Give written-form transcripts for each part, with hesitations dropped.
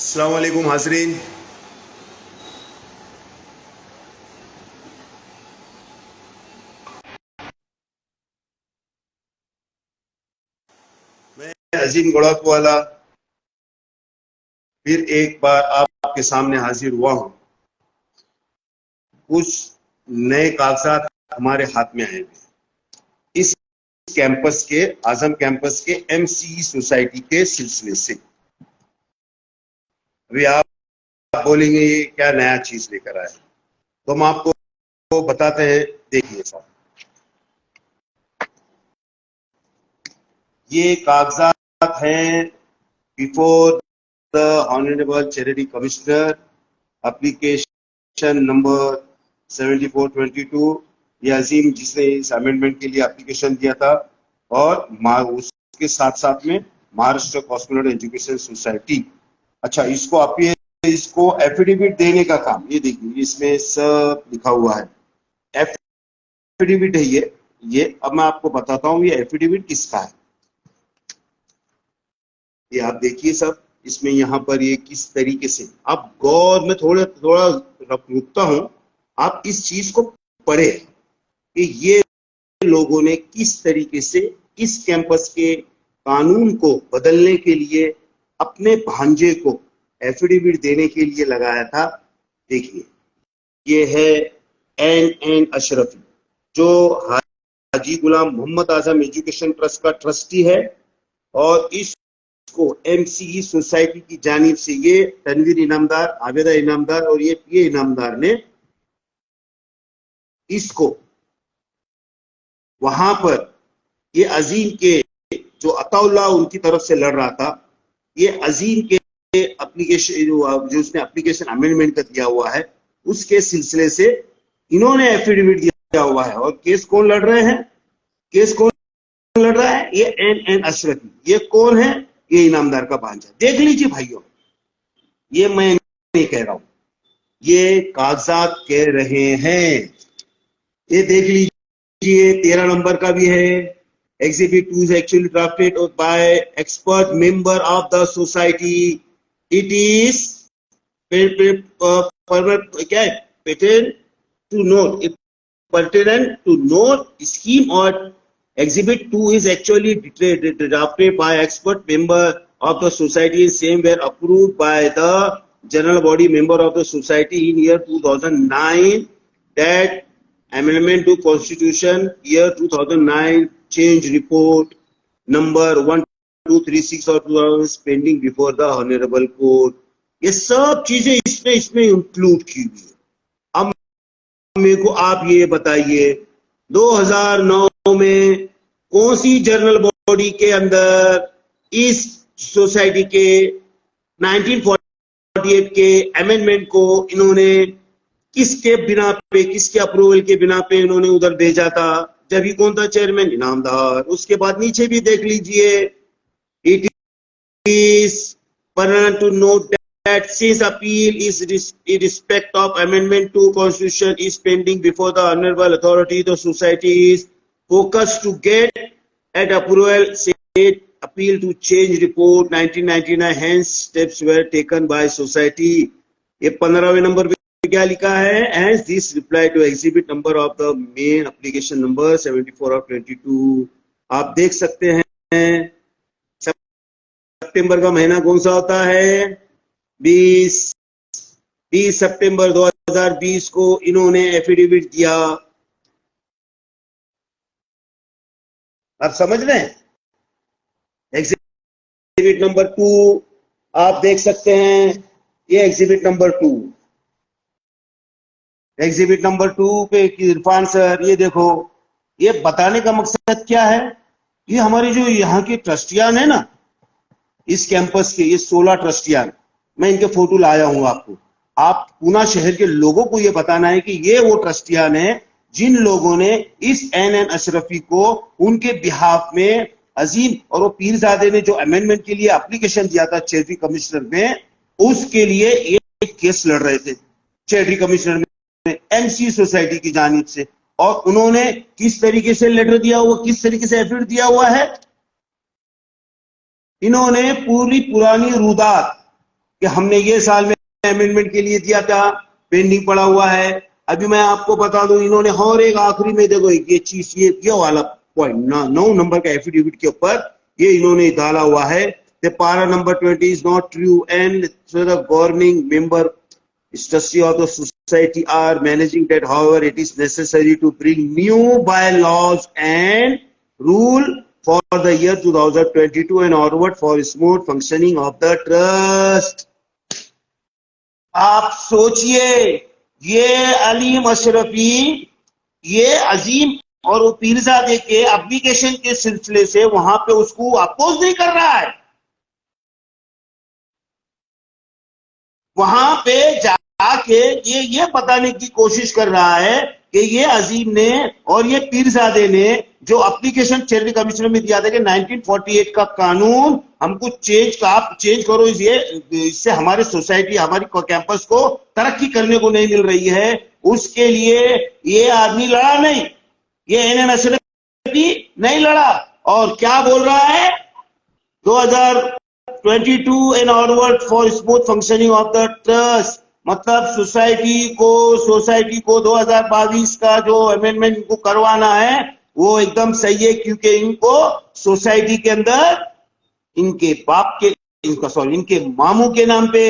अस्सलाम वालेकुम हाज़रीन। मैं अजीम गुड़ाक वाला फिर एक बार आपके सामने हाजिर हुआ हूँ। कुछ नए कागजात हमारे हाथ में आए हैं इस कैंपस के, आजम कैंपस के एमसीई सोसाइटी के सिलसिले से। अभी आप बोलेंगे ये क्या नया चीज लेकर आए, तो हम आपको बताते हैं। देखिए साहब, ये कागजात हैं before the honourable charity commissioner, application number 7422। ये अजीम जिसने इस अमेंडमेंट के लिए एप्लीकेशन दिया था, और उसके साथ साथ में महाराष्ट्र कॉस्मोलॉजी एजुकेशन सोसाइटी। अच्छा, इसको एफिडेविट देने का काम, ये देखिए इसमें सब लिखा हुआ है। एफिडेविट है ये अब मैं आपको बताता हूँ ये एफिडेविट किसका है। ये आप देखिए सब, इसमें यहाँ पर ये किस तरीके से, आप गौर में थोड़ा थोड़ा रुकता हूं, आप इस चीज को पढ़े कि ये लोगों ने किस तरीके से इस कैंपस के कानून को बदलने के लिए अपने भांजे को एफिडेविट देने के लिए लगाया था। देखिए, ये है एन अशरफी, जो हाजी गुलाम मोहम्मद आजम एजुकेशन ट्रस्ट का ट्रस्टी है, और इसको एमसीई सोसाइटी की जानिब से ये तनवीर इनामदार, आबेदा इनामदार और ये पीए इनामदार ने इसको वहां पर, ये अजीम के जो अताउल्लाह उनकी तरफ से लड़ रहा था, ये अजीम के एप्लीकेशन जो उसने एप्लीकेशन अमेंडमेंट का दिया हुआ है, उसके सिलसिले से इन्होंने एफिडेविट दिया हुआ है। और केस कौन लड़ रहे हैं, केस कौन लड़ रहा है? ये एन अशरफी। ये कौन है? ये इनामदार का भांजा। देख लीजिए भाइयों, ये मैं नहीं कह रहा हूं, ये कागजात कह रहे हैं। ये देख लीजिए, 13 नंबर का भी है। Exhibit 2 is actually drafted by expert member of the society. It is क्या है? Pertinent to note, pertinent to note scheme, or Exhibit 2 is actually drafted by expert member of the society, same were approved by the general body member of the society in year 2009. That amendment to constitution year 2009 change report number 1236 और 2000 pending before the honorable court। ये सब चीजें इसमें include की हुई है। अब मेरे को आप ये बताइए, 2009 में कौन सी जनरल बॉडी के अंदर इस सोसाइटी के 1948 के अमेंडमेंट को इन्होंने किसके बिना पे, किसके अप्रूवल के बिना पे इन्होंने उधर भेजा था? जब ही कौन था चेयरमैन? इनामदार। उसके बाद नीचे भी देख लीजिए, it is pertinent to note that since appeal is in respect of amendment to constitution is pending before the honorable authority, the society is focused to get at approval said appeal to change report 1999, hence steps were taken by society। ये 15वें number पे क्या लिखा है? As this reply to exhibit number of the main application number 74 of 22। आप देख सकते हैं सितंबर का महीना कौन सा होता है? 20 सितंबर 2020 को इन्होंने एफिडेविट दिया। आप समझ रहे हैं? एग्जिबिट नंबर 2 आप देख सकते हैं, ये एग्जिबिट नंबर 2। एग्जिबिट नंबर 2 पे इरफान सर, ये देखो, ये बताने का मकसद क्या है? ये हमारे जो यहाँ के ट्रस्टियान है ना, इस कैंपस के, ये 16 ट्रस्टियान, मैं इनके फोटो लाया हूं आपको। आप पूना शहर के लोगों को ये बताना है कि ये वो ट्रस्टियान है जिन लोगों ने इस एन अशरफी को उनके बिहाफ में, अजीम और वो पीरजादे ने जो अमेंडमेंट के लिए एप्लीकेशन दिया था चैरिटी कमिश्नर में, उसके लिए एक केस लड़ रहे थे चैरिटी कमिश्नर में एमसी सोसाइटी की जानिब से। और उन्होंने किस तरीके से लेटर दिया हुआ, किस तरीके से एफिडेविट दिया हुआ है? इन्होंने पूरी पुरानी रुदात कि हमने ये साल में अमेंडमेंट के लिए दिया था, पेंडिंग पड़ा हुआ है। अभी मैं आपको बता दूं, इन्होंने और एक आखिरी में देखो ये चीज, ये वाला पॉइंट 9 नंबर का एफिडेविट के ऊपर ये इन्होंने डाला हुआ है, पारा number 20 is not true and the governing member trustee of the society are managing that. However, it is necessary to bring new bylaws and rule for the year 2022 and onward for smooth functioning of the trust. आप सोचिए, ये अलीम अशरफी, ये अजीम और वो पीरजादे के application के सिलसिले से वहां पे उसको अपोज नहीं कर रहा है, वहां पे जाके ये बताने की कोशिश कर रहा है कि ये अजीम ने और ये पीरजादे ने जो एप्लीकेशन चेयरमैन कमिश्नर में दिया था कि 1948 का कानून हमको चेंज करो, इससे हमारे सोसाइटी, हमारी कैंपस को तरक्की करने को नहीं मिल रही है, उसके लिए ये आदमी लड़ा नहीं, ये एनएन अशरफी नहीं लड़ा। और क्या बोल रहा है, 2022 and onward for smooth functioning of the trust, मतलब सोसाइटी को 2022 का जो अमेंडमेंट इनको करवाना है वो एकदम सही है, क्योंकि इनको सोसाइटी के अंदर इनके बाप के इनके मामू के नाम पे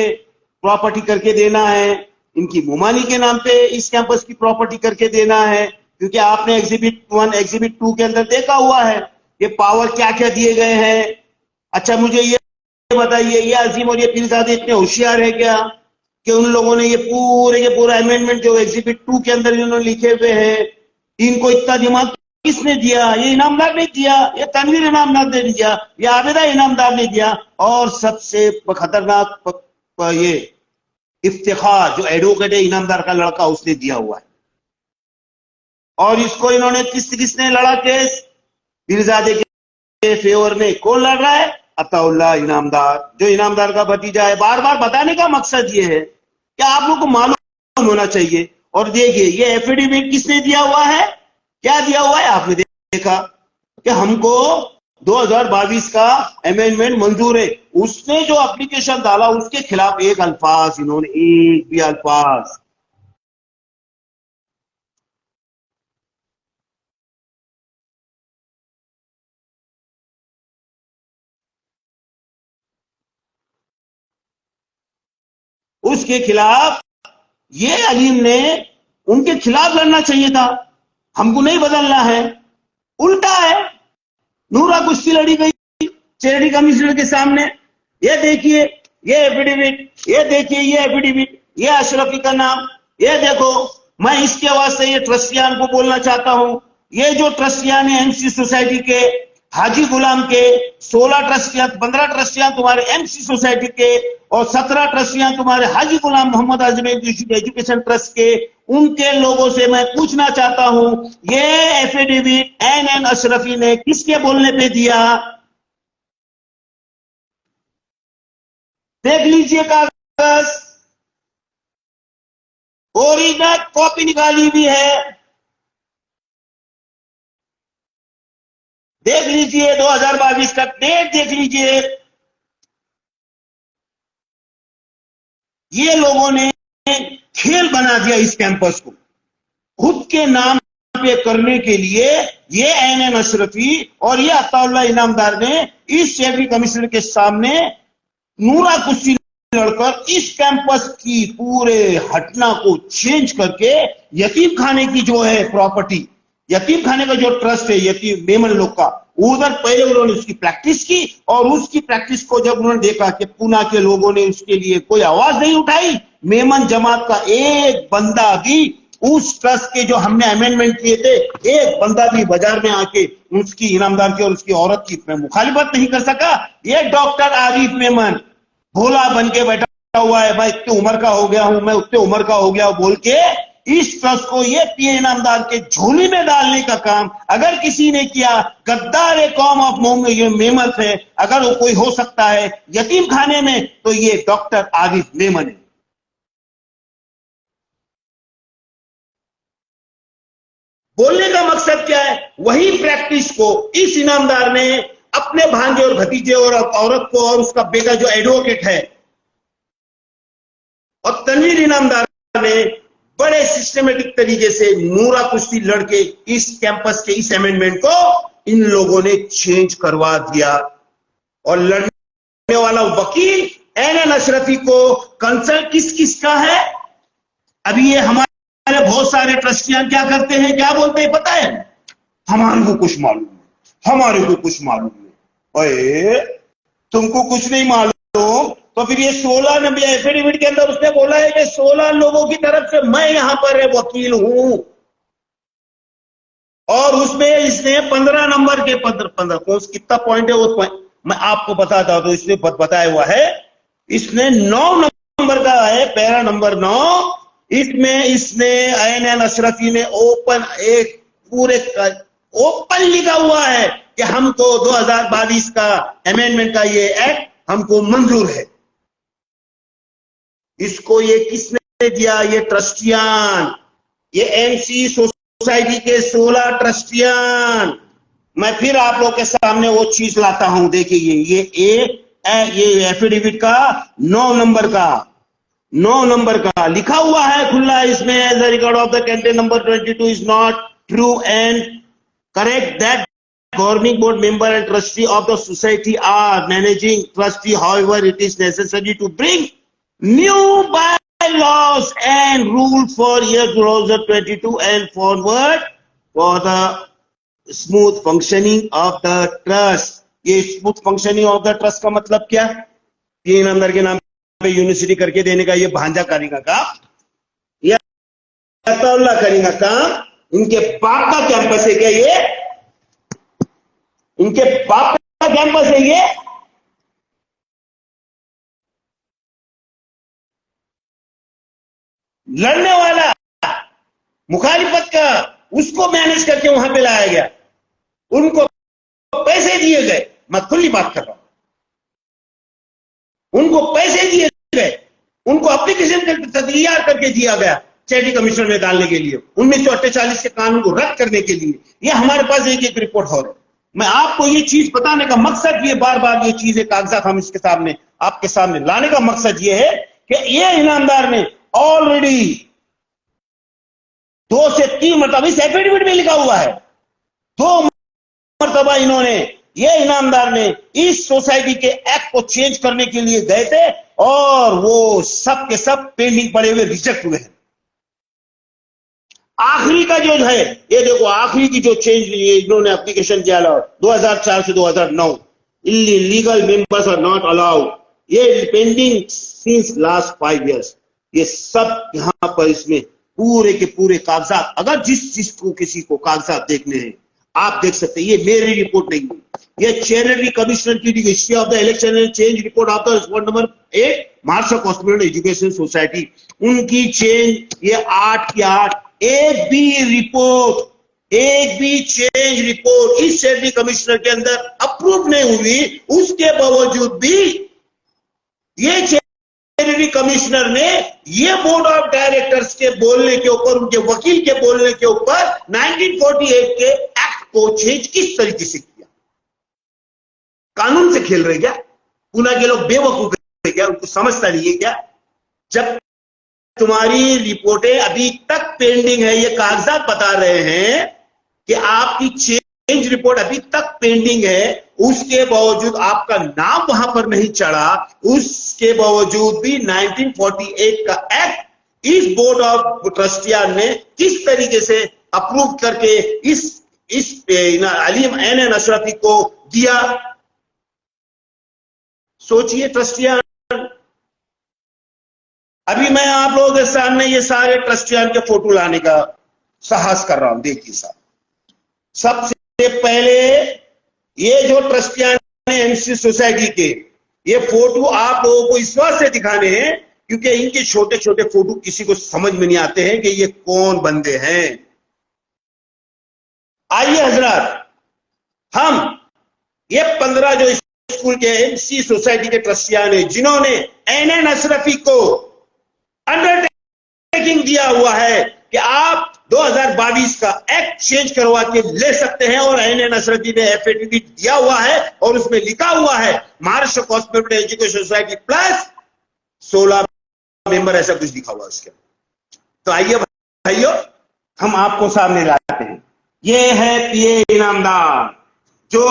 प्रॉपर्टी करके देना है, इनकी मुमानी के नाम पे इस कैंपस की प्रॉपर्टी करके देना है, क्योंकि आपने एग्जिबिट 1 एग्जिबिट 2 के अंदर देखा हुआ है ये पावर क्या क्या दिए गए हैं। अच्छा मुझे ये बताइए, ये अजीम और ये पीरजादे इतने होशियार है क्या कि उन लोगों ने ये पूरा अमेंडमेंट जो एग्जिबिट 2 के अंदर इन्होंने लिखे हुए हैं, इनको इतना दिमाग किसने दिया? ये इनामदार ने दिया, ये तनवीर इनामदार ने दिया, ये आबिदा इनामदार ने दिया, और सबसे खतरनाक ये इफ्तिखार जो एडवोकेट है इनामदार का लड़का, उसने दिया हुआ है। और इसको इन्होंने किसने लड़ा केस? पीरजादे के फेवर में। कौन लड़ रहा है? अताउल्लाह इनामदार, जो इनामदार का भतीजा है। बार बार बताने का मकसद ये है कि आप लोग को मालूम होना चाहिए। और देखिए ये एफिडेविट किसने दिया हुआ है, क्या दिया हुआ है आपने देखा कि हमको 2022 का अमेंडमेंट मंजूर है। उसने जो एप्लीकेशन डाला उसके खिलाफ एक अल्फाज इन्होंने, एक भी अल्फाज उसके खिलाफ, ये अलीम ने उनके खिलाफ लड़ना चाहिए था, हमको नहीं बदलना है। उल्टा है, नूरा कुश्ती लड़ी गई चेयरमैन कमिश्नर के सामने। ये देखिए ये एफिडेविट, ये देखिए ये एफिडेविट, ये अशरफी का नाम, ये देखो। मैं इसके वास्ते ये ट्रस्टियान को बोलना चाहता हूं, ये जो ट्रस्टियान है एमसी सोसाइटी के, हाजी गुलाम के, 16 ट्रस्टियां, 15 ट्रस्टियां तुम्हारे एमसी सोसाइटी के, और 17 ट्रस्टियां तुम्हारे हाजी गुलाम मोहम्मद आजम एजुकेशन ट्रस्ट के, उनके लोगों से मैं पूछना चाहता हूं, ये एफिडेविट एनएन अशरफी ने किसके बोलने पे दिया? देख लीजिए कागज, ओरिजिनल कॉपी निकाली भी है, देख लीजिए 2022 का डेट देख लीजिए। ये लोगों ने खेल बना दिया इस कैंपस को खुद के नाम पे करने के लिए। ये एनएन अशरफी और ये अताउल्लाह इनामदार ने इस चेयरमैन कमिश्नर के सामने नूरा कुश्ती लड़कर इस कैंपस की पूरे घटना को चेंज करके यतीम खाने की जो है प्रॉपर्टी, यतीम खाने का जो ट्रस्ट है यतीम मेमन लोग का, उधर पहले उन्होंने उसकी प्रैक्टिस की। और उसकी प्रैक्टिस को जब उन्होंने देखा कि पूना के लोगों ने उसके लिए कोई आवाज नहीं उठाई, मेमन जमात का एक बंदा भी उस ट्रस्ट के जो हमने अमेंडमेंट किए थे, एक बंदा भी बाजार में आके उसकी इनामदार की और उसकी औरत की मुखालिफत नहीं कर सका। ये डॉक्टर आरिफ मेमन भोला बन के बैठा हुआ है, मैं इतने उम्र का हो गया हूं, मैं उतने उम्र का हो गया बोल के इस ट्रस्ट को ये पीए इनामदार के झोली में डालने का काम अगर किसी ने किया, गद्दार कौम ऑफ मेमन है, अगर वो कोई हो सकता है यतीम खाने में, तो ये डॉक्टर आरिफ मेमन है। बोलने का मकसद क्या है? वही प्रैक्टिस को इस इनामदार ने अपने भांजे और भतीजे और औरत को और उसका बेटा जो एडवोकेट है और तनवीर इनामदार ने बड़े सिस्टमेटिक तरीके से नूरा कुश्ती लड़के इस कैंपस के इस अमेंडमेंट को इन लोगों ने चेंज करवा दिया। और लड़ने वाला वकील एनएन अशरफी को कंसल्ट किस किस का है? अभी ये हमारे बहुत सारे ट्रस्टियां क्या करते हैं, क्या बोलते हैं पता है? हमारे को कुछ मालूम है, हमारे को कुछ मालूम है। अरे तुमको कुछ नहीं मालूम तो फिर ये 16 नंबर एफिडेविट के अंदर उसने बोला है कि 16 लोगों की तरफ से मैं यहां पर वकील हूं, और उसमें इसने 15 नंबर के 15 कितना पॉइंट है वो मैं आपको बताता हूं। तो इसने बताया हुआ है, इसने 9 नंबर का है, पैरा नंबर 9, इसमें इसने एनएन अशरफी ने ओपन एक पूरे ओपन लिखा हुआ है कि हमको 2022 का अमेंडमेंट का ये एक्ट हमको मंजूर है। इसको ये किसने दिया? ये ट्रस्टियान, ये एमसी सोसाइटी के 16 ट्रस्टियान। मैं फिर आप लोग के सामने वो चीज लाता हूं, देखिए ये एफिडेविट का 9 नंबर का लिखा हुआ है खुला इसमें, as the record of the content number 22 is not true and correct that governing board member and trustee of the society are managing trustee, however it is necessary to bring new bylaws and rules for year 2022 and forward for the smooth functioning of the trust। ये smooth functioning of the trust का मतलब क्या? 3 number के नाम पे university करके देने का ये भांजा करेगा काम, या तौला करेगा काम? इनके बाप का कैंपस है क्या ये? इनके बाप का कैंपस है ये? लड़ने वाला मुखालिफत का, उसको मैनेज करके वहां पे लाया गया, उनको पैसे दिए गए। मैं खुली बात कर रहा हूं, उनको पैसे दिए गए, उनको एप्लीकेशन तैयार करके दिया गया चैरिटी कमीशन में डालने के लिए, 1948 के कानून को रद्द करने के लिए। ये हमारे पास एक रिपोर्ट हो रहा है। मैं आपको ये चीज बताने का मकसद, ये बार बार ये चीजें कागजात हम इसके सामने आपके सामने लाने का मकसद ये है कि ये इनामदार ने ऑलरेडी 2 से 3 मरतबा, इस एफिडेविट में लिखा हुआ है, 2 मरतबा इन्होंने, ये इनामदार ने इस सोसाइटी के एक्ट को चेंज करने के लिए गए थे, और वो सब के सब पेंडिंग पड़े हुए रिजेक्ट हुए हैं। आखिरी का जो है, ये देखो आखिरी की जो चेंज इन्होंने एप्लीकेशन किया 2004 से 2009, illegal members are not allowed, ये पेंडिंग सिंस लास्ट 5 इयर्स। ये सब यहां पर इसमें पूरे के पूरे कागजात, अगर जिसको किसी को कागजात देखने हैं आप देख सकते हैं। ये मेरी रिपोर्ट नहीं है, ये चैरिटी कमिश्नर की history of the election and change report of the report number 8 Maharashtra cosmetic education society, उनकी चेंज ये 8 की 8, एक भी चेंज रिपोर्ट इस चैरिटी कमिश्नर के अंदर अप्रूव नहीं हुई। उसके बावजूद भी ये चैरिटी कमिश्नर ने ये बोर्ड ऑफ डायरेक्टर्स के बोलने के ऊपर, उनके वकील के बोलने के ऊपर 1948 के एक्ट को चेंज किस तरीके से किया? कानून से खेल रहे क्या? पुणे के लोग बेवकूफ है क्या? उनको समझता नहीं है क्या? जब तुम्हारी रिपोर्टें अभी तक पेंडिंग है, ये कागजात बता रहे हैं कि आपकी चेंज रिपोर्ट अभी तक पेंडिंग है, उसके बावजूद आपका नाम वहां पर नहीं चढ़ा, उसके बावजूद भी 1948 का एक्ट इस बोर्ड ऑफ ट्रस्टियान ने किस तरीके से अप्रूव करके इस अलीम एनएन अशरफी को दिया? सोचिए ट्रस्टियान। अभी मैं आप लोगों के सामने ये सारे ट्रस्टियान के फोटो लाने का साहस कर रहा हूं। देखिए साहब, सबसे पहले ये जो ट्रस्टियान है एमसी सोसाइटी के, ये फोटो आप लोगों को इस वजह से दिखाने हैं क्योंकि इनके छोटे छोटे फोटो किसी को समझ में नहीं आते हैं कि ये कौन बंदे हैं। आइए हजरात, हम ये 15 जो स्कूल के एमसी सोसाइटी के ट्रस्टियान है जिन्होंने एनएन अशरफी को अंडरटेकिंग दिया हुआ है कि आप 2022 का एक्ट चेंज करवा के ले सकते हैं, और एनएन अशरफी ने एफिडेविट दिया हुआ है और उसमें लिखा हुआ है Maharashtra cosmetic education society plus 16 member, ऐसा कुछ लिखा हुआ उसके। तो आइए भाइयों, हम आपको सामने लाते हैं। ये है पीए इनामदार, जो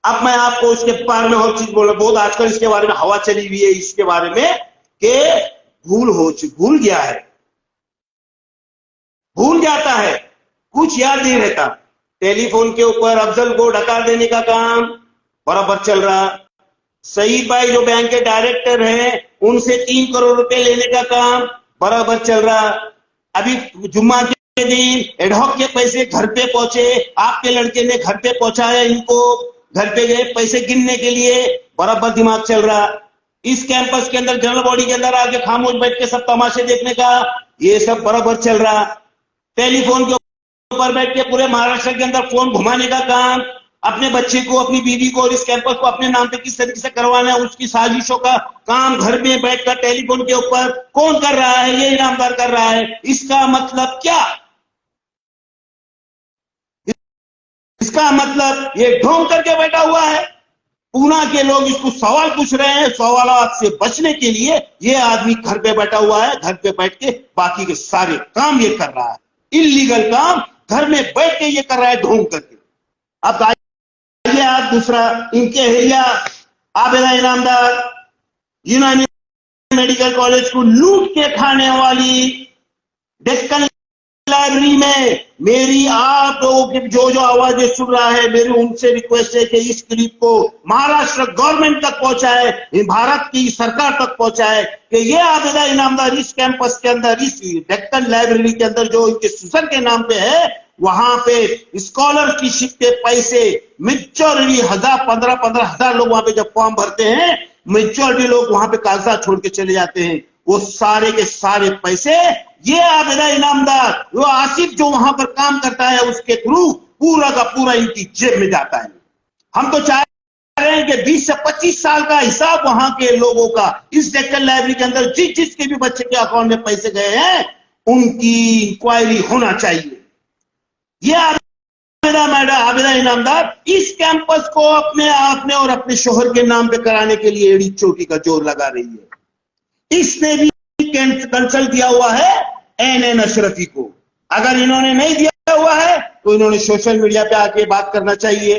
अब मैं आपको इसके बारे में और चीज बोल, बहुत आजकल इसके बारे में हवा चली हुई है इसके बारे में कि भूल गया है, भूल जाता है, कुछ याद नहीं रहता। टेलीफोन के ऊपर अफजल को ढका देने का काम बराबर चल रहा। सईद भाई जो बैंक के डायरेक्टर हैं, उनसे 3 करोड़ रुपए लेने का काम बराबर चल रहा। अभी जुम्मा के दिन एडहॉक के पैसे घर पे पहुंचे, आपके लड़के ने घर पे पहुंचाया, इनको घर पे गए पैसे गिनने के लिए, बराबर दिमाग चल रहा। इस कैंपस के अंदर जनरल बॉडी के अंदर आके खामोश बैठ के सब तमाशे देखने का, ये सब बराबर चल रहा। टेलीफोन के ऊपर बैठ के पूरे महाराष्ट्र के अंदर फोन घुमाने का काम, अपने बच्चे को, अपनी बीवी को और इस कैंपस को अपने नाम पे किस तरीके से करवाना है, उसकी साजिशों का काम घर में बैठकर टेलीफोन के ऊपर कौन कर रहा है? ये इनामदार कर रहा है। इसका मतलब क्या? इसका मतलब ये ढोंग करके बैठा हुआ है। पूना के लोग इसको सवाल पूछ रहे हैं, सवालात से बचने के लिए ये आदमी घर पे बैठा हुआ है, घर पे बैठ के बाकी के सारे काम ये कर रहा है, इलीगल काम घर में बैठ के ये कर रहा है ढोंग करके। अब आइए आप दूसरा, इनके एहलिया आबिदा इनामदार, यूनानी मेडिकल कॉलेज को लूट के खाने वाली, डेक्कन लाइब्रेरी में मेरी आप लोगों की जो आवाजें सुन रहा है, मेरी उनसे रिक्वेस्ट है कि इस क्लिप को महाराष्ट्र गवर्नमेंट तक पहुंचाए, भारत की सरकार तक पहुंचाए कि ये आबिदा इनामदार इस कैंपस के अंदर, इस डेक्कन लाइब्रेरी के अंदर जो इनके सुसर के नाम पे है, वहां पे स्कॉलरशिप के पैसे मेजॉरिटी 15,000 लोग वहां पे जब फॉर्म भरते हैं, मेजॉरिटी लोग वहां पे कागजात छोड़ के चले जाते हैं। वो सारे के सारे पैसे ये आबिदा इनामदार, वो आसिफ जो वहां पर काम करता है, उसके थ्रू पूरा का पूरा इनकी जेब में जाता है। हम तो चाह रहे हैं कि 20 से 25 साल का हिसाब वहां के लोगों का इस डेक्कन लाइब्रेरी के अंदर जिसके भी बच्चे के अकाउंट में पैसे गए हैं, उनकी इंक्वायरी होना चाहिए। ये आबिदा इनामदार इस कैंपस को अपने और अपने शोहर के नाम पे कराने के लिए एड़ी चोटी का जोर लगा रही है। इसने भी कंसल्ट दिया हुआ है एनएन अशरफी को। अगर इन्होंने नहीं दिया हुआ है तो इन्होंने सोशल मीडिया पे आके बात करना चाहिए।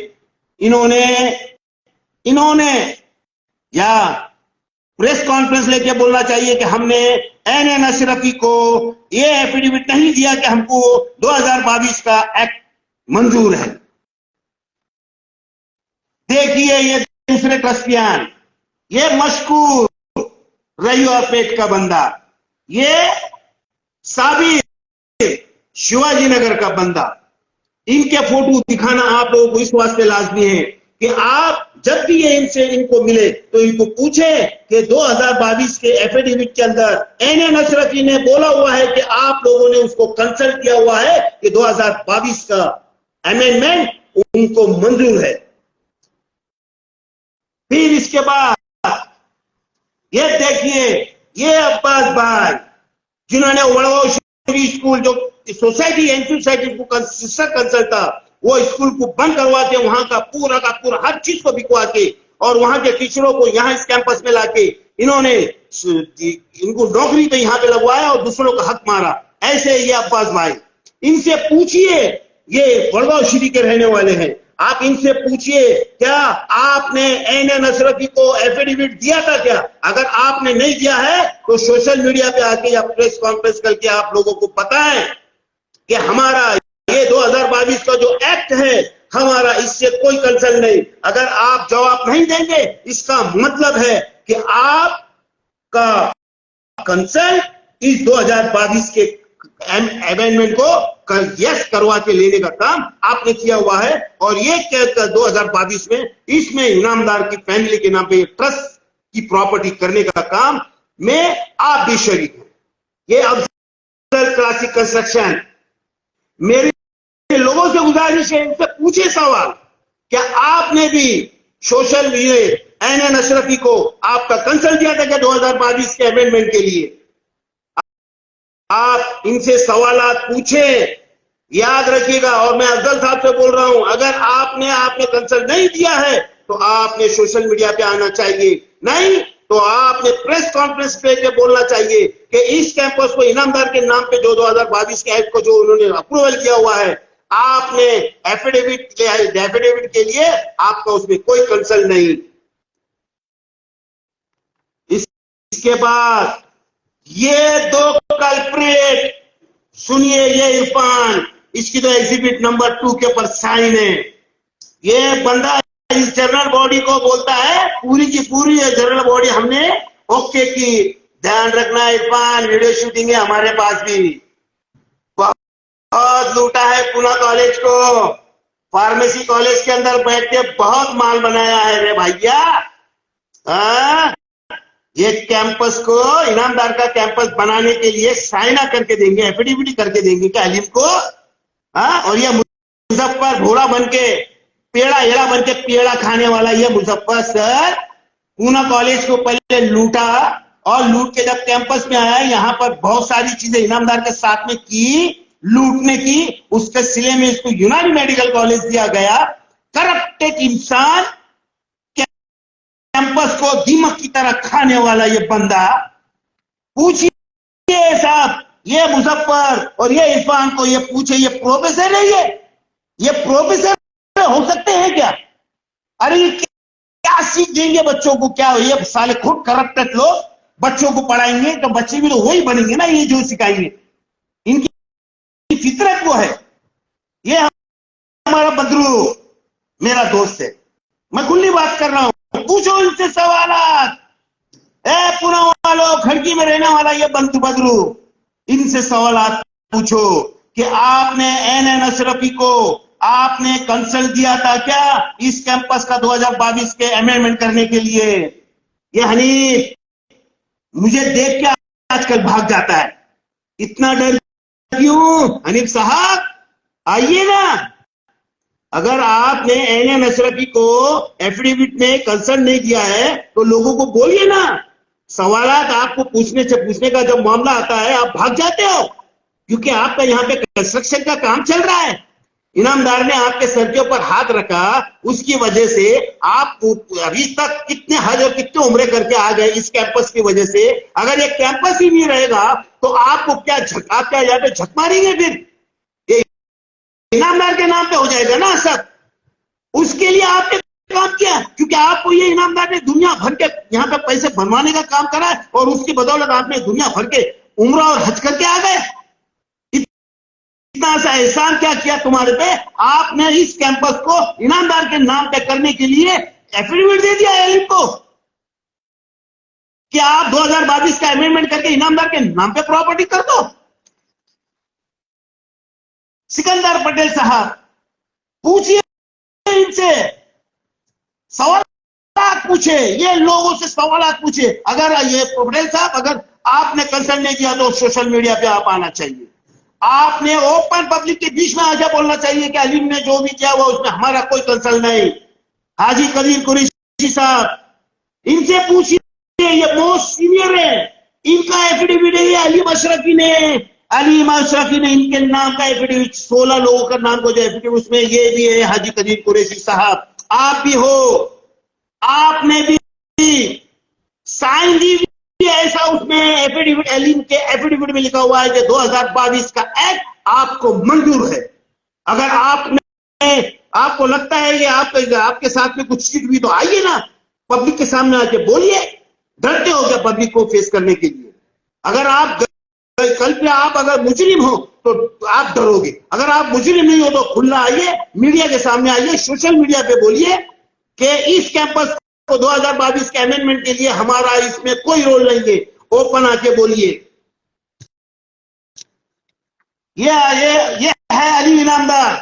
इन्होंने या प्रेस कॉन्फ्रेंस लेके बोलना चाहिए कि हमने एनएन अशरफी को ये एफिडेविट नहीं दिया कि हमको 2022 का एक्ट मंजूर है। देखिए ये दूसरे ट्रस्टियान, ये मशकूर रयुआपेट का बंदा, ये साबिर शिवाजी नगर का बंदा, इनके फोटो दिखाना आप लोगों को इस वास्ते लाजमी है कि आप जब भी ये इनको मिले तो इनको पूछे कि 2022 के एफिडेविट के अंदर एनएन अशरफी ने बोला हुआ है कि आप लोगों ने उसको कंसल्ट किया हुआ है कि 2022 का अमेंडमेंट उनको मंजूर है। फिर इसके बाद ये देखिए, ये अब्बास भाई जिन्होंने वड़गांव स्कूल जो सोसाइटी एनपी सोसाइटी को कंसल्ट था, वो स्कूल को बंद करवा के वहां का पूरा हर चीज को बिकवा के और वहां के टीचरों को यहाँ इस कैंपस में लाके इन्होंने इनको नौकरी पे यहाँ पे लगवाया और दूसरों का हक मारा। ऐसे ये अब्बास भाई, इनसे पूछिए, ये वड़गांव शहरी के रहने वाले हैं, आप इनसे पूछिए क्या आपने एनएन अशरफी को एफिडेविट दिया था क्या? अगर आपने नहीं दिया है तो सोशल मीडिया पे आके या प्रेस कॉन्फ्रेंस करके आप लोगों को बताएं कि हमारा ये 2022 का जो एक्ट है, हमारा इससे कोई कंसर्न नहीं। अगर आप जवाब नहीं देंगे, इसका मतलब है कि आपका कंसर्न इस 2022 के अमेंडमेंट को यस करवा के लेने का काम आपने किया हुआ है। और ये कहकर 2022 में इसमें इनामदार की फैमिली के नाम पे ट्रस्ट की प्रॉपर्टी करने का काम में आप भी शरीक हैं। ये अफजल क्लासिक कंस्ट्रक्शन, मेरे लोगों से गुजारिश है, इनसे पूछे सवाल, क्या आपने भी सोशल मीडिया एनएन अशरफी को आपका कंसल्ट दिया था क्या 2022 के अमेंडमेंट के लिए? आप इनसे सवालात पूछे, याद रखिएगा। और मैं अफजल साहब से बोल रहा हूं, अगर आपने कंसल्ट नहीं दिया है तो आपने सोशल मीडिया पे आना चाहिए। नहीं तो आपने प्रेस कॉन्फ्रेंस पे के बोलना चाहिए कि इस कैंपस को इनामदार के नाम पे जो 2022 के एक्ट को जो उन्होंने अप्रूवल किया हुआ है, आपने एफिडेविट के लिए आपका उसमें कोई कंसर्न नहीं। इसके बाद ये दो कल्प्रिट, सुनिए, ये इरफान, इसकी तो एग्जिबिट नंबर 2 के ऊपर साइन है। ये बंदा इस जनरल बॉडी को बोलता है, पूरी की पूरी जनरल बॉडी हमने ओके की। ध्यान रखना इरफान, वीडियो शूटिंग है हमारे पास भी। बहुत लूटा है पूना कॉलेज को, फार्मेसी कॉलेज के अंदर बैठ के बहुत माल बनाया है रे भैया। ये कैंपस को, इनामदार का कैंपस बनाने के लिए साइना करके देंगे, एफिडेविट करके देंगे क्या अलीम को? और ये मुजफ्फर घोड़ा बन के, पेड़ा एड़ा बन के पेड़ा खाने वाला ये मुजफ्फर सर पूना कॉलेज को पहले लूटा, और लूट के जब कैंपस में आया, यहाँ पर बहुत सारी चीजें इनामदार के साथ में की, लूटने की। उसके सिले में इसको यूनानी मेडिकल कॉलेज दिया गया। करप्टेड इंसान, कैंपस को दीमक की तरह खाने वाला ये बंदा। पूछिए साहब, ये मुजफ्फर और ये इरफान को ये पूछे, ये प्रोफेसर है? ये प्रोफेसर हो सकते हैं क्या? अरे क्या सीख देंगे बच्चों को? क्या ये साले खुद करप्टेड लोग बच्चों को पढ़ाएंगे तो बच्चे भी तो वही बनेंगे ना, ये जो सिखाएंगे। इनकी फितरत वो है। ये हमारा बदरू मेरा दोस्त है, मैं खुली बात कर रहा हूं। पूछो इनसे सवाल। पुणे वालों, खड़की में रहने वाला ये बदरू, इनसे सवाल पूछो कि आपने एन अशरफी को आपने कंसल्ट दिया था क्या इस कैंपस का 2022 के अमेंडमेंट करने के लिए? ये हनीफ मुझे देख के आजकल भाग जाता है, इतना डर क्यों? हनीफ साहब आइए ना। अगर आपने एन अशरफी को एफिडेविट में कंसर्न नहीं दिया है तो लोगों को बोलिए ना। सवालात आपको पूछने का जब मामला आता है आप भाग जाते हो, क्योंकि आपका यहाँ पे कंस्ट्रक्शन का काम चल रहा है। इनामदार ने आपके सर के ऊपर हाथ रखा, उसकी वजह से आप अभी तक कितने हज और कितने उम्रे करके आ गए इस कैंपस की वजह से। अगर ये कैंपस ही नहीं रहेगा तो आपको क्या आप क्या यहाँ पे झक मारेंगे? फिर ये इनामदार के नाम पे हो जाएगा ना सब। उसके लिए आपने काम किया, क्योंकि आपको ये इनामदार ने दुनिया भर के यहाँ पे पैसे बनवाने का काम करा है, और उसकी बदौलत आपने दुनिया भर के उम्रा और हज करके आ गए। इतना सा एहसान क्या किया तुम्हारे पे? आपने इस कैंपस को इनामदार के नाम पे करने के लिए एफिडेविट दे दिया एलिम को कि आप 2022 का अमेंडमेंट करके इनामदार के नाम पे प्रॉपर्टी कर दो। सिकंदर पटेल साहब पूछिए इनसे, सवाल पूछे, ये लोगों से सवाल पूछे। अगर ये पटेल साहब, अगर आपने कंसर्न नहीं किया तो सोशल मीडिया पे आप आना चाहिए। आपने ओपन पब्लिक के बीच में आके बोलना चाहिए कि अलीम ने जो भी किया हुआ उसमें हमारा कोई कंसर्न नहीं। हाजी कबीर कुरैशी साहब, इनसे पूछिए, ये मोस्ट सीनियर है, इनका एफिडेविट है अलीम अशरफी ने इनके नाम का एफिडेविट, 16 लोगों का नाम को जो एफिडेविट उसमें ये भी है। हाजी कबीर कुरैशी साहब आप भी हो, आपने भी साइन दी ऐसा उसमें एफिडेविट, एलिम के एफिडेविट में लिखा हुआ है कि 2022 का एक्ट आपको मंजूर है। अगर आपको लगता है कि आपके साथ में कुछ चीज भी तो आइए ना, पब्लिक के सामने आके बोलिए। डरते हो क्या पब्लिक को फेस करने के लिए? अगर आप कल पे आप अगर मुजरिम हो तो आप डरोगे, अगर आप मुजरिम नहीं हो तो खुला आइए, मीडिया के सामने आइए, सोशल मीडिया पे बोलिए कि इस कैंपस को 2022 के अमेंडमेंट के लिए हमारा इसमें कोई रोल नहीं है। ओपन आके बोलिए। ये है अली इनामदार,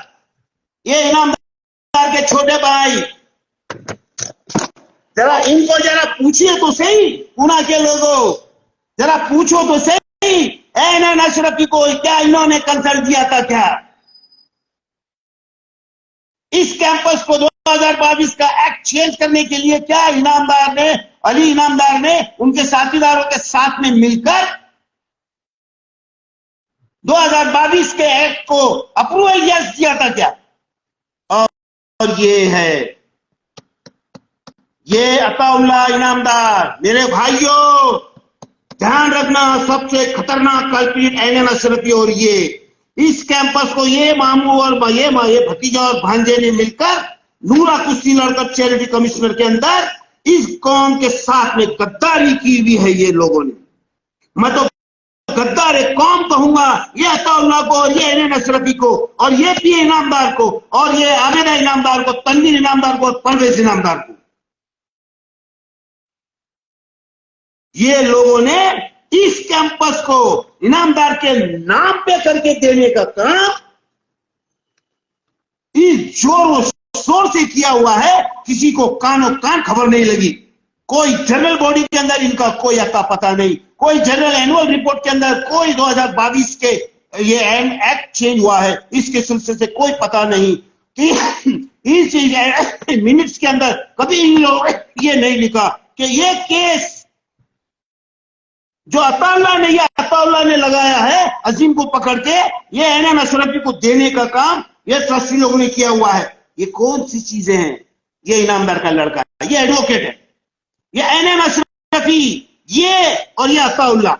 ये इनामदार के छोटे भाई। जरा इनको जरा पूछिए तो सही, पुणे के लोगों, जरा पूछो तो सही, एन अशरफी को क्या इन्होंने कंसल्ट दिया था क्या इस कैंपस को 2022 का एक्ट चेंज करने के लिए? क्या अली इनामदार ने उनके साथीदारों के साथ में मिलकर 2022 के एक्ट को अप्रूवल दिया था क्या? और ये है ये अताउल्लाह इनामदार, मेरे भाइयों ध्यान रखना, सबसे खतरनाक कल्प्रिट एनएन अशरफी और ये इस कैंपस को ये मामू और ये भतीजा और भांजे ने मिलकर नूरा कुश्ती लड़कप चैरिटी कमिश्नर के अंदर इस कौम के साथ में गद्दारी की हुई है। ये लोगों ने, मैं तो गद्दार कौम कहूंगा ये अताउल्लाह को और ये एनएन अशरफी को और ये पीए इनामदार को और ये आबेदा इनामदार को, तनवीर इनामदार को और परवेज इनामदार को। ये लोगों ने इस कैंपस को इनामदार के नाम पे करके देने का काम इस जोरों शोर से किया हुआ है, किसी को कानों कान खबर नहीं लगी। कोई जनरल बॉडी के अंदर इनका कोई अता पता नहीं, कोई जनरल एनुअल रिपोर्ट के अंदर कोई 2022 के ये एक्ट चेंज हुआ है इसके सिलसिले से कोई पता नहीं कि इस मिनट्स के अंदर कभी इन लोगों ने ये नहीं लिखा कि ये केस जो अताउल्लाह ने लगाया है अजीम को पकड़ के ये एनएन अशरफी को देने का काम ये ट्रस्टी लोगों ने किया हुआ है। ये कौन सी चीजें हैं? ये इनामदार का लड़का है, ये एडवोकेट है, ये एनएन अशरफी, ये और ये अताउल्लाह,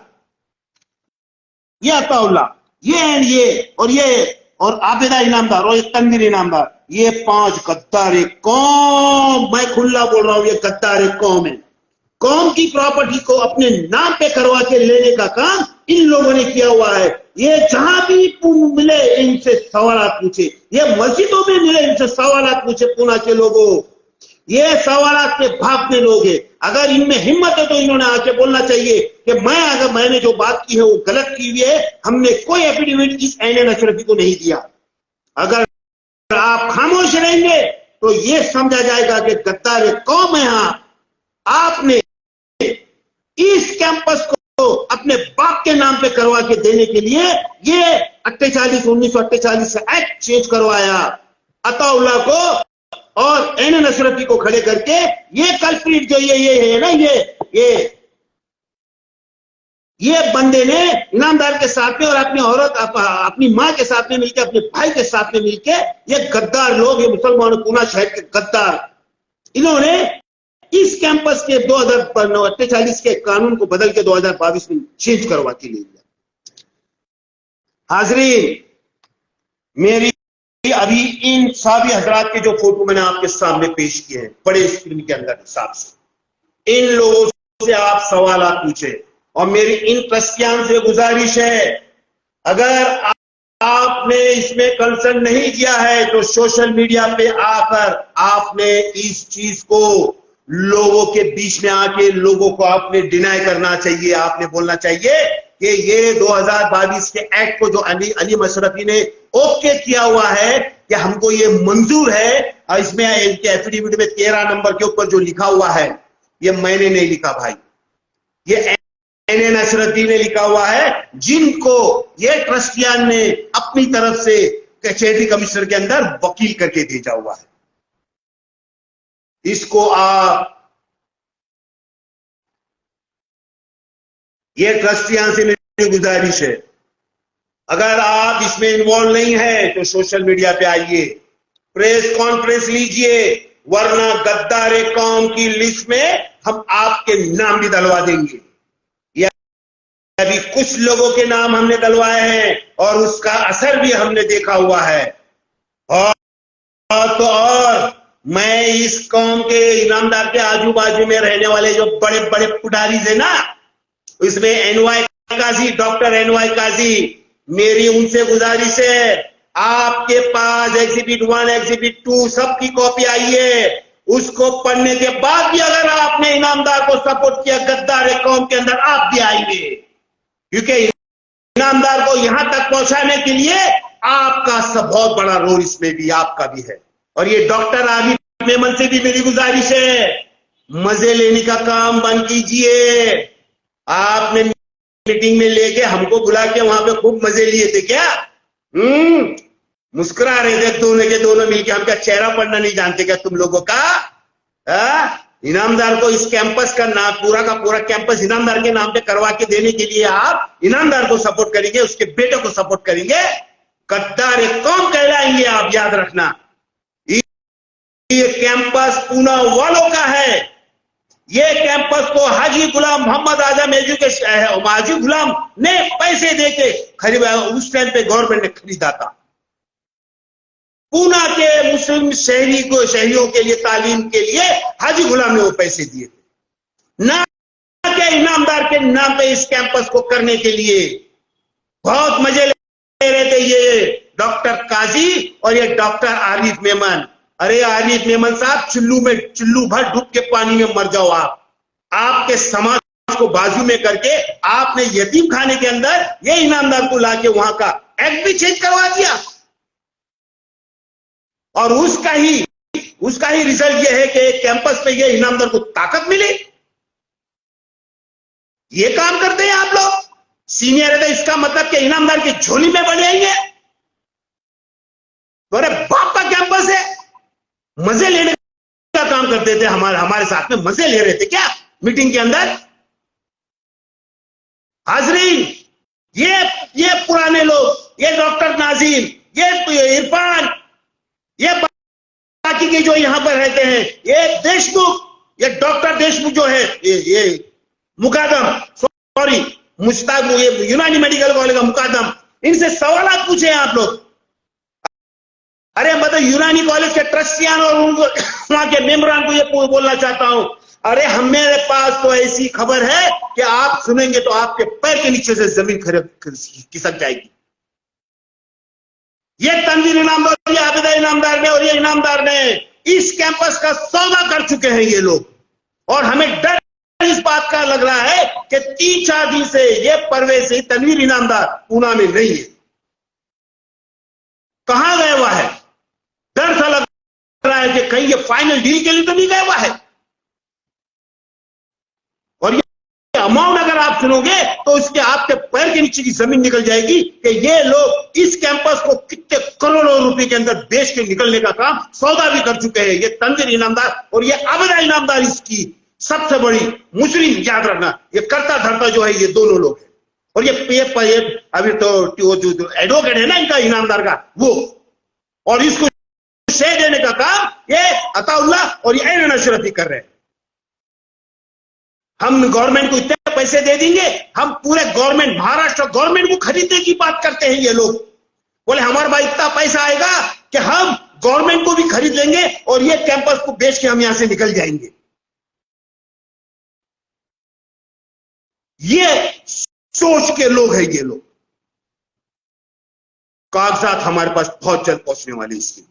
ये और आबेदा इनामदार और ये तनवीर इनामदार, ये 5 गद्दार कौम, मैं खुला बोल रहा हूं, ये गद्दार कौम है। कौम की प्रॉपर्टी को अपने नाम पे करवा के लेने का काम इन लोगों ने किया हुआ है। ये जहां भी मिले इनसे सवाल पूछे, ये मस्जिदों में मिले इनसे सवाल पूछे पूना के लोगों, ये सवाल के भागने लोग हैं। अगर इनमें हिम्मत है तो इन्होंने आके बोलना चाहिए कि अगर मैंने जो बात की है वो गलत की हुई है, हमने कोई एफिडेविट इस एनएन अशरफी को नहीं दिया। अगर आप खामोश रहेंगे तो ये समझा जाएगा कि गद्दार कौम है। हाँ, आपने इस कैंपस को अपने बाप के नाम पे करवा के देने के लिए ये 1948 से एक्ट चेंज करवाया। अताउल्लाह को और एनएन अशरफी को खड़े करके ये कल्प्रिट जो ये है ना, ये बंदे ने इनामदार के साथ में और अपनी औरत अपनी मां के साथ में मिलकर, अपने भाई के साथ में मिलकर, ये गद्दार लोग, ये मुसलमानों पूना शहर के गद्दार, इन्होंने इस कैंपस के 2048 के कानून को बदल के 2022 में चेंज करवा के ले लिया। हाजरीन, मेरी अभी इन सभी हजरात के जो फोटो मैंने आपके सामने पेश किए हैं बड़े स्क्रीन के अंदर हिसाब से, इन लोगों से आप सवाल पूछे और मेरी इन ट्रस्टियान से गुजारिश है, अगर आपने इसमें कंसर्न नहीं किया है तो सोशल मीडिया पे आकर आपने इस चीज को लोगों के बीच में आके लोगों को आपने डिनाई करना चाहिए। आपने बोलना चाहिए कि ये 2022 के एक्ट को जो अली अशरफी ने ओके किया हुआ है कि हमको ये मंजूर है, और इसमें इनके एफिडेविट में 13 नंबर के ऊपर जो लिखा हुआ है ये मैंने नहीं लिखा भाई, ये एनएन अशरफी ने लिखा हुआ है, जिनको ये ट्रस्टियान ने अपनी तरफ से चैरिटी कमिश्नर के अंदर वकील करके भेजा हुआ है। इसको आप ये ट्रस्टियां से मेरी गुजारिश है, अगर आप इसमें इन्वॉल्व नहीं है तो सोशल मीडिया पे आइए, प्रेस कॉन्फ्रेंस लीजिए, वरना गद्दार कौम की लिस्ट में हम आपके नाम भी डलवा देंगे। या अभी कुछ लोगों के नाम हमने डलवाए हैं और उसका असर भी हमने देखा हुआ है। और मैं इस कौम के इनामदार के आजू बाजू में रहने वाले जो बड़े बड़े पुडारीज है ना, इसमें एनवाई काजी, डॉक्टर एनवाई काजी, मेरी उनसे गुजारिश है, आपके पास एग्जिबिट 1 एग्जिबिट 2 सबकी कॉपी आई है, उसको पढ़ने के बाद भी अगर आपने इनामदार को सपोर्ट किया गद्दार कौम के अंदर, आप भी आइए, क्योंकि इनामदार को यहां तक पहुंचाने के लिए आपका सब बहुत बड़ा रोल इसमें भी आपका भी है। और ये डॉक्टर आबिद मेमन से भी मेरी गुजारिश है, मजे लेने का काम बंद कीजिए। आपने मीटिंग में लेके हमको बुला के वहां पे खूब मजे लिए थे क्या? मुस्कुरा रहे थे दोनों के दोनों मिलके, हम क्या चेहरा पढ़ना नहीं जानते क्या तुम लोगों का? इनामदार को इस कैंपस का नाम, पूरा का पूरा कैंपस इनामदार के नाम पे करवा के देने के लिए आप इनामदार को सपोर्ट करेंगे, उसके बेटे को सपोर्ट करेंगे, गद्दार एक कौम कहलाएंगे आप, याद रखना। ये कैंपस पूना वालों का है, ये कैंपस को हाजी गुलाम मोहम्मद आजम एजुकेशन, हाजी गुलाम ने पैसे देके खरीदा, उस टाइम पे गवर्नमेंट ने खरीदा था। पूना के मुस्लिम शहरियों के लिए तालीम के लिए हाजी गुलाम ने वो पैसे दिए थे, ना के इनामदार के नाम पे इस कैंपस को करने के लिए। बहुत मजे ले रहे थे ये डॉक्टर काजी और ये डॉक्टर आरिफ मेमन। अरे आरिफ मेमन साहब, चुल्लू भर डूब के पानी में मर जाओ आप। आपके समाज को बाजू में करके आपने यतीम खाने के अंदर ये इनामदार को लाके वहां का एक्ट भी चेंज करवा दिया, और उसका ही रिजल्ट ये है कि कैंपस पे ये इनामदार को ताकत मिली। ये काम करते हैं आप लोग। सीनियर है तो इसका मतलब कि इनामदार की झोली में बढ़ जाएंगे। तो अरे बाप का कैंपस है, मजे लेने का काम करते थे। हमारे साथ में मजे ले रहे थे क्या मीटिंग के अंदर? हाजरीन, ये पुराने लोग, ये डॉक्टर नाजिम, ये इरफान, ये बाकी के जो यहां पर रहते हैं, ये देशमुख, ये डॉक्टर देशमुख जो है, ये मुकादम, सॉरी मुश्ताक, ये यूनानी मेडिकल कॉलेज का मुकादम, इनसे सवाल पूछे आप लोग। अरे मतलब यूनानी कॉलेज के ट्रस्टियान और वहां के मेंबरान को ये बोलना चाहता हूं, अरे हमारे पास तो ऐसी खबर है कि आप सुनेंगे तो आपके पैर के नीचे से जमीन खिसक जाएगी। ये तनवीर इनामदार, ये आबिदा इनामदार ने और ये इनामदार ने इस कैंपस का सौदा कर चुके हैं ये लोग, और हमें डर इस बात का लग रहा है कि 3-4 दिन से ये परवेज से तनवीर इनामदार पूना में नहीं है। कहां गया हुआ है? डर सा लग रहा है कि कहीं ये फाइनल डील के लिए तो नहीं गया हुआ है। और ये अमाउंट अगर आप सुनोगे तो उसके आपके पैर के नीचे की जमीन निकल जाएगी कि ये लोग इस कैंपस को कितने करोड़ों रुपए के अंदर बेच के निकलने का काम सौदा भी कर चुके हैं। ये तनवीर इनामदार और ये आबिदा इनामदार इसकी सबसे बड़ी मुजरिम, याद रखना, ये करता धरता जो है ये दोनों लोग हैं। और ये अभी तो जो एडवोकेट है ना इनका इनामदार का, वो, और इसको शेयर देने का काम ये अताउल्लाह और ये ऐन अशरफी कर रहे हैं। हम गवर्नमेंट को इतने पैसे दे देंगे, हम पूरे गवर्नमेंट, महाराष्ट्र गवर्नमेंट को खरीदने की बात करते हैं ये लोग। बोले हमारे भाई इतना पैसा आएगा कि हम गवर्नमेंट को भी खरीद लेंगे और ये कैंपस को बेच के हम यहां से निकल जाएंगे। ये सोच के लोग हैं ये लोग। कागजात हमारे पास बहुत जल्द पहुंचने वाले, इसके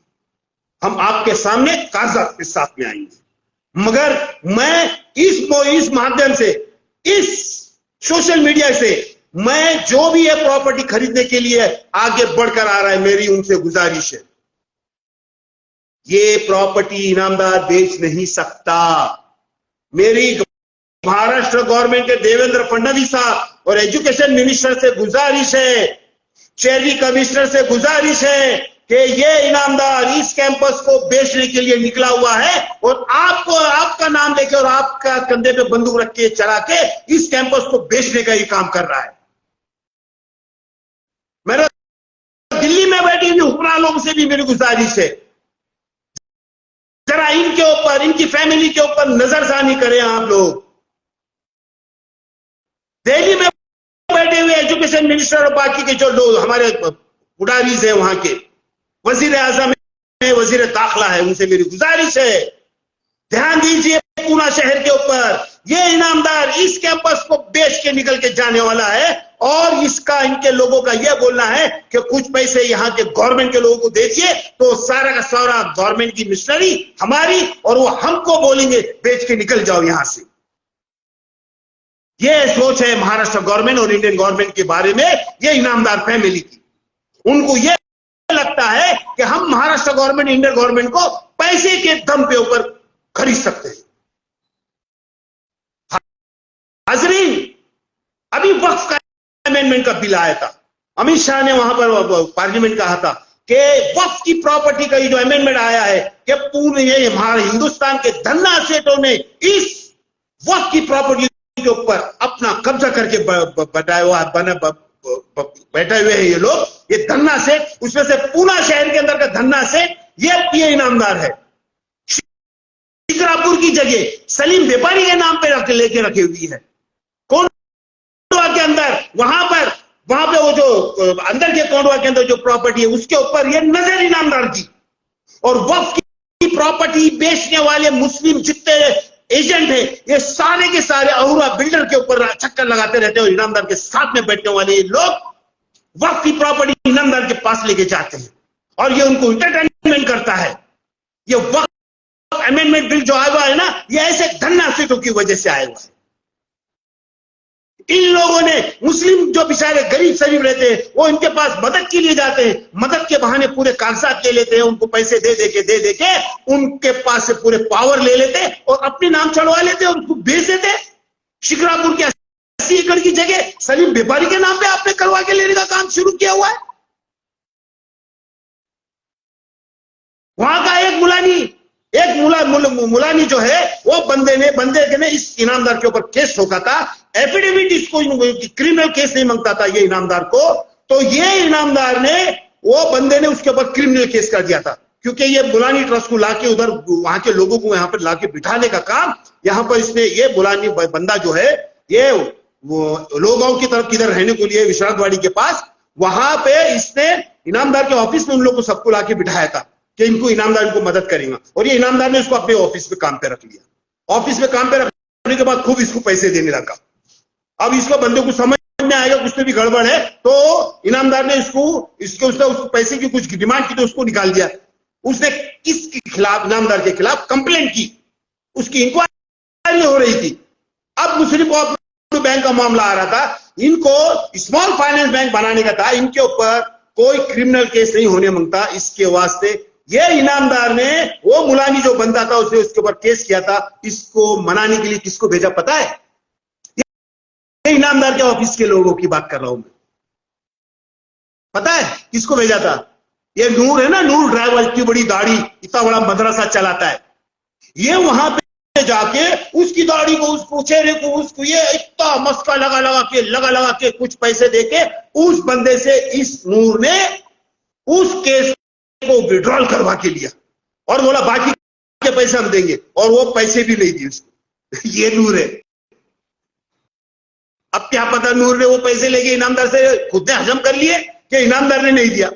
हम आपके सामने कागजात के साथ में आएंगे। मगर मैं इस माध्यम से, इस सोशल मीडिया से, मैं जो भी है प्रॉपर्टी खरीदने के लिए आगे बढ़कर आ रहा है, मेरी उनसे गुजारिश है, ये प्रॉपर्टी इनामदार बेच नहीं सकता। मेरी महाराष्ट्र गवर्नमेंट के देवेंद्र फडणवीस साहब और एजुकेशन मिनिस्टर से गुजारिश है, चेयरवी कमिश्नर से गुजारिश है कि ये इनामदार इस कैंपस को बेचने के लिए निकला हुआ है और आपको, आपका नाम लेके और आपका कंधे पे बंदूक रख के चढ़ा के इस कैंपस को बेचने का ये काम कर रहा है। मेरा दिल्ली में बैठी हुई हुक्मरान लोगों से भी मेरी गुजारिश है, जरा इनके ऊपर, इनकी फैमिली के ऊपर नजरसानी करें आप लोग। दिल्ली में बैठे हुए एजुकेशन मिनिस्टर और बाकी के जो लोग हमारे पुडारीज है, वहां के वजीर आजम है, वजीर दाखिला है, उनसे मेरी गुजारिश है, ध्यान दीजिए पूना शहर के ऊपर। ये इनामदार इस कैंपस को बेच के निकल के जाने वाला है और इसका, इनके लोगों का यह बोलना है कि कुछ पैसे यहाँ के गवर्नमेंट के लोगों को दे दिए तो सारा का सारा गवर्नमेंट की मिशनरी हमारी, और वो हमको बोलेंगे बेच के निकल जाओ यहां से। ये सोच है महाराष्ट्र गवर्नमेंट और इंडियन गवर्नमेंट के बारे में, ये इनामदार फैमिली की। उनको ये लगता है कि हम महाराष्ट्र गवर्नमेंट, इंडियन गवर्नमेंट को पैसे के दम पे ऊपर खरीद सकते हैं। हाजरीन, अभी वक्फ का अमेंडमेंट का बिल आया था, अमित शाह ने वहां पर पार्लियामेंट कहा था कि वक्फ की प्रॉपर्टी का ये जो अमेंडमेंट आया है कि पूरे ये हमारे हिंदुस्तान के धन्ना सेठों ने इस वक्फ की प्रॉपर्टी के ऊपर अपना कब्जा करके बैठे हुए हैं ये लोग। ये धन्ना सेठ, उसमें से पूना शहर के अंदर का धन्ना सेठ ये इनामदार है। शिकरापुर की जगह सलीम व्यापारी के नाम पे लेके रखी हुई है। कोंडवा के अंदर वहां पे वो जो अंदर के कोंडवा के अंदर जो प्रॉपर्टी है उसके ऊपर ये नजर इनामदार की, और वक्फ की प्रॉपर्टी बेचने वाले मुस्लिम जितने एजेंट है ये सारे के सारे अहूरा बिल्डर के ऊपर चक्कर लगाते रहते हैं, और इनामदार के साथ में बैठने वाले ये लोग वक्फ की प्रॉपर्टी इनामदार के पास लेके जाते हैं और ये उनको एंटरटेनमेंट करता है। ये वक्फ अमेंडमेंट बिल जो आया हुआ है ना, ये ऐसे धन्ना सीटों की वजह से आया हुआ है। इन लोगों ने मुस्लिम जो बेचारे गरीब शरीफ रहते हैं वो इनके पास मदद के लिए जाते हैं, मदद के बहाने पूरे कागजात ले लेते हैं, उनको पैसे दे दे के उनके पास से पूरे पावर ले लेते हैं और अपने नाम चढ़वा लेते हैं और उसको बेच देते हैं। शिकरापुर के 80 एकड़ की जगह सलीम व्यापारी के नाम पे आपने करवा के लेने का काम शुरू किया हुआ है। वहां का एक मुलानी जो है वो बंदे ने इस इनामदार के ऊपर केस ठोका था, एफिडेविट इसको क्रिमिनल केस नहीं मांगता था ये इनामदार को, तो ये इनामदार ने वो बंदे ने उसके ऊपर क्रिमिनल केस कर दिया था, क्योंकि ये मुलानी ट्रस्ट को लाके उधर वहां के लोगों को यहाँ पर लाके बिठाने का काम यहाँ पर इसने, ये मुलानी बंदा जो है ये वो लोगों की तरफ किधर रहने को लिए विश्रांतवाड़ी के पास, वहां पे इसने इनामदार के ऑफिस में उन लोग को सबको लाके बिठाया था कि इनको इनामदार इनको मदद करेगा, और ये इनामदार ने इसको अपने ऑफिस पे काम पे रख लिया। ऑफिस में काम पे रखने के बाद खूब इसको पैसे देने लगा। अब इसको बंदे को समझ में आएगा कुछ तो भी गड़बड़ है, तो इनामदार ने उसको पैसे की कुछ डिमांड की तो उसको निकाल दिया। उसने किसके खिलाफ, इनामदार के खिलाफ कंप्लेंट की, उसकी इंक्वायरी हो रही थी। अब मुस्लिम कोऑपरेटिव बैंक का मामला आ रहा था, इनको स्मॉल फाइनेंस बैंक बनाने का था, इनके ऊपर कोई क्रिमिनल केस नहीं होने मांगता, इसके वास्ते ये इनामदार ने वो मुलानी जो बंदा था उसने उसके ऊपर केस किया था। इसको मनाने के लिए किसको भेजा पता है? ये इनामदार के ऑफिस के लोगों की बात कर रहा हूं मैं। पता है किसको भेजा था? ये नूर है ना, नूर ड्राइवर, इतनी बड़ी दाढ़ी, इतना बड़ा मदरसा चलाता है, ये वहां पे जाके उसकी दाढ़ी को, उसको चेहरे को, उसको ये इतना मस्का लगा के कुछ पैसे देके उस बंदे से इस नूर ने उस केस को विड्रॉल करवा के लिया और बोला बाकी के पैसे हम देंगे, और वो पैसे भी नहीं दिए उसको। ये नूर है। अब क्या पता नूर ने वो पैसे लेके इनामदार से खुद ने हजम कर लिए कि इनामदार ने नहीं दिया।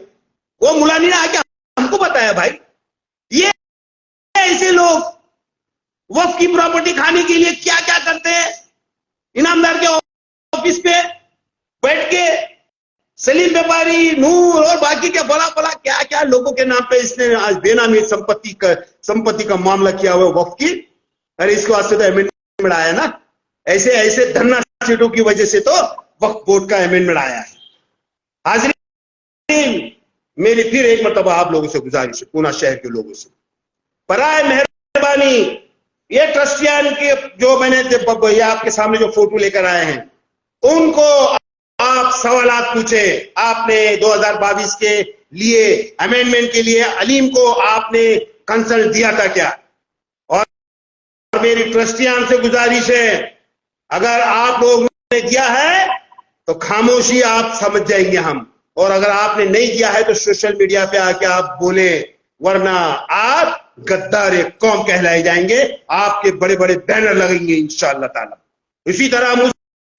वो मुलानी ने आके हमको बताया भाई ये ऐसे लोग वक्फ की प्रॉपर्टी खाने के लिए क्या क्या करते हैं। इनामदार के ऑफिस पे बैठ के सलीम व्यापारी, नूर और बाकी के बड़ा क्या क्या लोगों के नाम पे इसने आज बेनामी संपत्ति का मामला किया हुआ वक्फ की। अरे इसके वास्ते तो अमेंडमेंट आया ना, ऐसे धन्ना सीटों की वजह से तो वक्फ बोर्ड का अमेंडमेंट आया है। हाज़रीन, मेरी फिर एक मरतबा आप लोगों से गुजारिश है, पूना शहर के लोगों से, बराए मेहरबानी ये ट्रस्टियान के जो मैंने ये आपके सामने जो फोटो लेकर आए हैं उनको आप सवालात पूछे। आपने 2022 के लिए अमेंडमेंट के लिए अलीम को आपने कंसल्ट दिया था क्या? और मेरी ट्रस्टियान से गुजारिश है, अगर आप लोगों ने दिया है तो खामोशी आप समझ जाएंगे हम, और अगर आपने नहीं दिया है तो सोशल मीडिया पे आके आप बोले, वरना आप गद्दार कौम कहलाए जाएंगे, आपके बड़े बड़े बैनर लगेंगे इंशाअल्लाह ताला। इसी तरह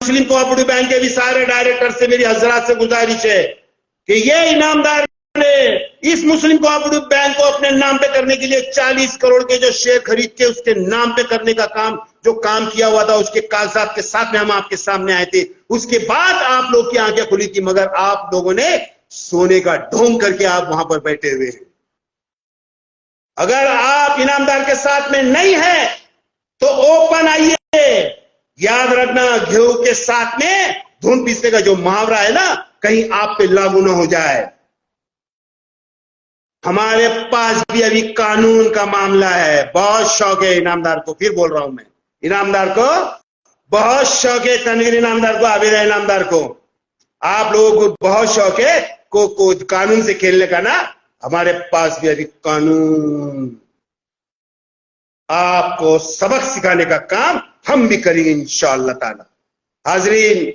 मुस्लिम कोऑपरेटिव बैंक के भी सारे डायरेक्टर से मेरी हजरात से गुजारिश है कि ये इनामदार ने इस मुस्लिम कोऑपरेटिव बैंक को अपने नाम पे करने के लिए 40 करोड़ के जो शेयर खरीद के उसके नाम पे करने का काम जो काम किया हुआ था, उसके कागजात के साथ में हम आपके सामने आए थे। उसके बाद आप लोग की आंखें खुली थी, मगर आप लोगों ने सोने का ढोंग करके आप वहां पर बैठे हुए हैं। अगर आप इनामदार के साथ में नहीं है तो ओपन आइए। याद रखना, गेहूं के साथ में धुन पीसने का जो मुहावरा है ना, कहीं आप पे लागू ना हो जाए। हमारे पास भी अभी कानून का मामला है। बहुत शौक है इनामदार को, फिर बोल रहा हूं मैं, इनामदार को बहुत शौक है, तनवीर इनामदार को, आबिदा इनामदार को, आप लोगों को बहुत शौक है को कानून से खेलने का ना। हमारे पास भी अभी कानून, आपको सबक सिखाने का काम हम भी करेंगे इंशाअल्लाह ताला। हाजरीन,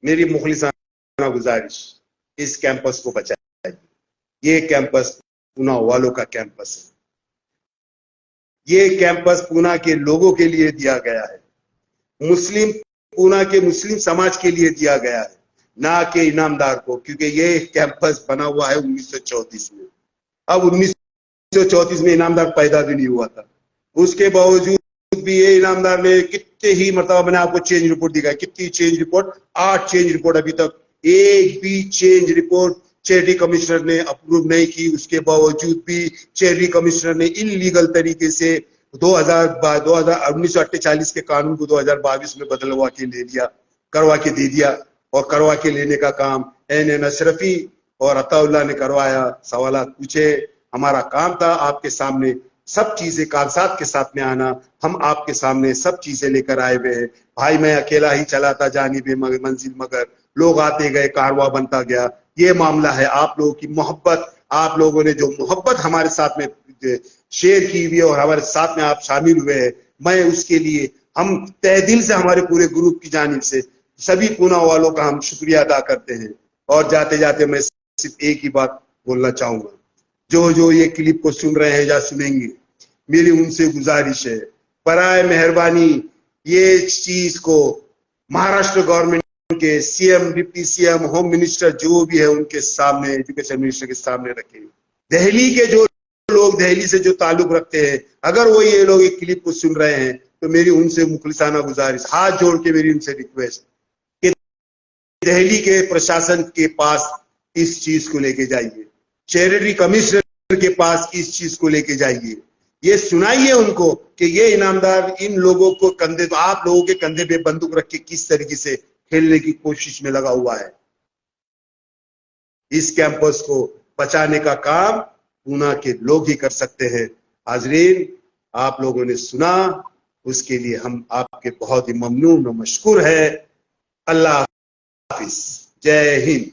मेरी मुखलिसाना गुजारिश, इस कैंपस को बचाइए। ये कैंपस पूना वालों का कैंपस ये कैंपस पूना के लोगों के लिए दिया गया है, पूना के मुस्लिम समाज के लिए दिया गया है, ना कि इनामदार को, क्योंकि ये कैंपस बना हुआ है 1934 में। अब 1934 में इनामदार पैदा भी नहीं हुआ था, उसके बावजूद भी ये इनामदार ने कितने ही मरतबा, मैंने आपको चेंज रिपोर्ट दिखाई, कितनी चेंज रिपोर्ट, 8 चेंज रिपोर्ट, अभी तक एक भी चेंज रिपोर्ट चेयरडी कमिश्नर ने अप्रूव नहीं की। उसके बावजूद भी चेयरडी कमिश्नर ने इलीगल तरीके से 1948 के कानून को 2022 में बदलवा के ले लिया, करवा के दे दिया, और करवा के लेने का काम एन अशरफी और अताउल्लाह ने करवाया। सवालात पूछे, हमारा काम था आपके सामने सब चीजें कागजात के साथ में आना, हम आपके सामने सब चीजें लेकर आए हुए हैं। भाई मैं अकेला ही चला था जानिबे मंजिल, मगर लोग आते गए, कारवा बनता गया। ये मामला है आप लोगों की मोहब्बत, आप लोगों ने जो मोहब्बत हमारे साथ में शेयर की हुई है और हमारे साथ में आप शामिल हुए हैं, मैं उसके लिए हम तहे दिल से, हमारे पूरे ग्रुप की जानिब से सभी पूना वालों का हम शुक्रिया अदा करते हैं। और जाते जाते मैं सिर्फ एक ही बात बोलना चाहूंगा, जो ये क्लिप को सुन रहे हैं या सुनेंगे, मेरी उनसे गुजारिश है, बराए मेहरबानी ये चीज को महाराष्ट्र गवर्नमेंट के CM, deputy CM, home minister जो भी है उनके सामने, एजुकेशन मिनिस्टर के सामने रखें। दिल्ली के जो लोग दिल्ली से जो ताल्लुक रखते हैं, अगर वो ये लोग एक क्लिप को सुन रहे हैं तो मेरी उनसे मुखलिसाना गुजारिश, हाथ जोड़ के मेरी उनसे रिक्वेस्ट कि दिल्ली के प्रशासन के पास इस चीज को लेके जाइए, चेयरडी कमिश्नर के पास इस चीज को लेके जाइए, ये सुनाइए उनको कि ये इनामदार इन लोगों को कंधे, आप लोगों के कंधे पे बंदूक रख के किस तरीके से खेलने की कोशिश में लगा हुआ है। इस कैंपस को बचाने का काम पूना के लोग ही कर सकते हैं। हाजरीन, आप लोगों ने सुना, उसके लिए हम आपके बहुत ही ममनून और मशकूर है। अल्लाह हाफिज, जय हिंद।